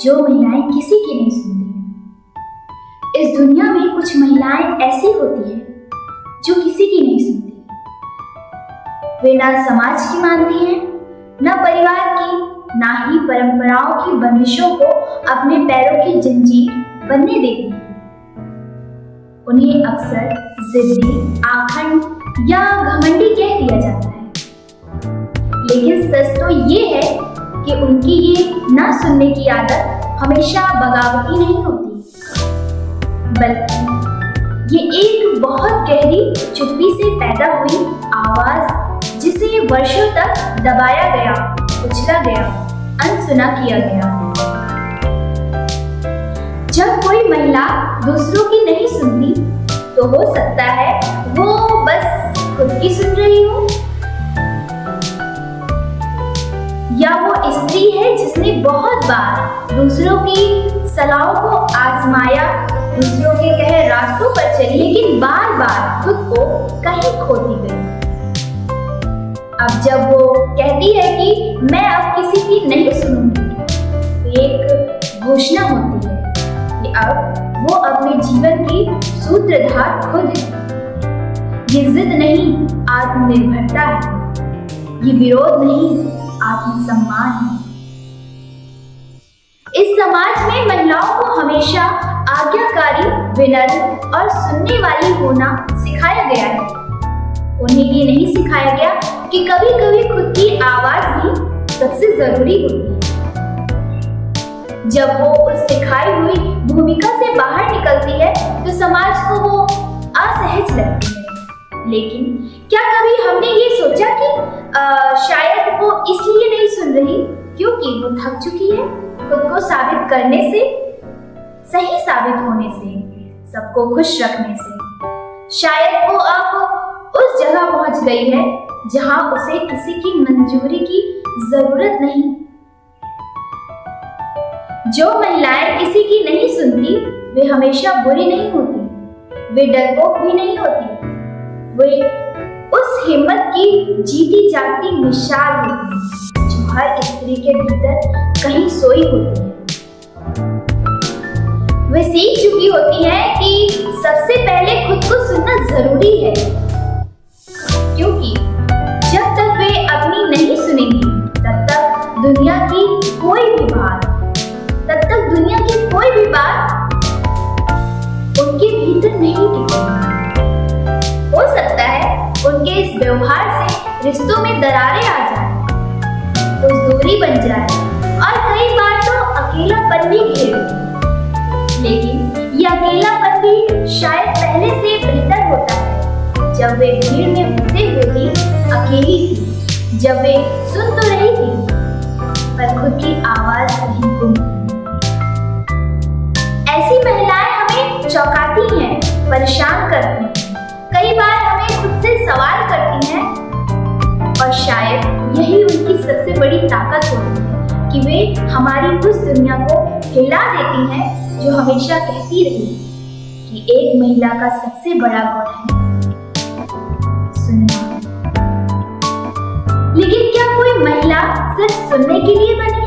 जो महिलाएं किसी की नहीं सुनती। इस दुनिया में कुछ महिलाएं ऐसी होती हैं जो किसी की नहीं सुनती। वे ना समाज की मानती हैं, ना परिवार की, ना ही परंपराओं की बंदिशों को अपने पैरों की जंजीर बनने देती हैं। उन्हें अक्सर जिद्दी, आखंड या घमंडी कह दिया जाता है। लेकिन सच तो ये है कि उनकी ये ना सुनने की आदत हमेशा बगावती नहीं होती, बल्कि ये एक बहुत गहरी चुप्पी से पैदा हुई आवाज जिसे वर्षों तक दबाया गया, कुचला गया, अनसुना किया गया। जब कोई महिला दूसरों की नहीं सुनती तो हो सकता है वो बस खुद की सुन रही हो, या वो स्त्री है जिसने बहुत बार दूसरों की सलाहों को आजमाया, दूसरों के कहे रास्तों पर चली, लेकिन बार बार खुद को कहीं खोती गई। अब जब वो कहती है कि मैं अब किसी की नहीं सुनूंगी, तो एक घोषणा होती है कि अब वो अपने जीवन की सूत्रधार खुद है। ये जिद नहीं, आत्मनिर्भरता है। ये विरोध नहीं, आत्मसम्मान है। इस समाज में महिलाओं को हमेशा आज्ञाकारी, विनम्र और सुनने वाली होना सिखाया गया है। उन्हें ये नहीं सिखाया गया कि कभी कभी खुद की आवाज भी सबसे जरूरी होती है। जब वो उस सिखाई हुई भूमिका से बाहर निकलती है तो समाज को वो असहज लगती है। लेकिन क्या कभी हमने ये सोचा कि शायद वो इसलिए नहीं सुन रही क्योंकि वो थक चुकी है खुद को साबित करने से, सही साबित होने से, सबको खुश रखने से। शायद वो अब उस जगह पहुंच गई है जहां उसे किसी की मंजूरी की जरूरत नहीं। जो महिलाएं किसी की नहीं सुनती वे हमेशा बुरी नहीं होती, वे डरपोक भी नहीं होती, वे उस हिम्मत की जीती जागती मिसाल होती है जो हर स्त्री के भीतर कहीं सोई होती है। वे सीख चुकी होती है कि सबसे पहले खुद को सुनना जरूरी है, क्योंकि जब तक वे अपनी नहीं सुनेंगी तब तक दुनिया की कोई भी बात उनके भीतर नहीं टिकेगी। हो सकता है उनके इस व्यवहार से रिश्तों में दरारें आ जाए, कुछ दूरी बन जाए और कई बार तो अकेलापन भी घेरे। लेकिन ये अकेलापन भी शायद पहले से बेहतर होता है। जब वे भीड़ में होते हुए भी अकेली थी, जब वे सुन तो रही थी पर खुद की आवाज कहीं गुम थी। ऐसी महिलाएं हमें चौंकाती हैं, परेशान करती हैं, कई बार हमें खुद से सवाल करती हैं, और शायद यही उनकी सबसे बड़ी ताकत होती है कि वे हमारी उस दुनिया को हिला देती हैं जो हमेशा कहती रही कि एक महिला का सबसे बड़ा गुण है सुनना। लेकिन क्या कोई महिला सिर्फ सुनने के लिए बनी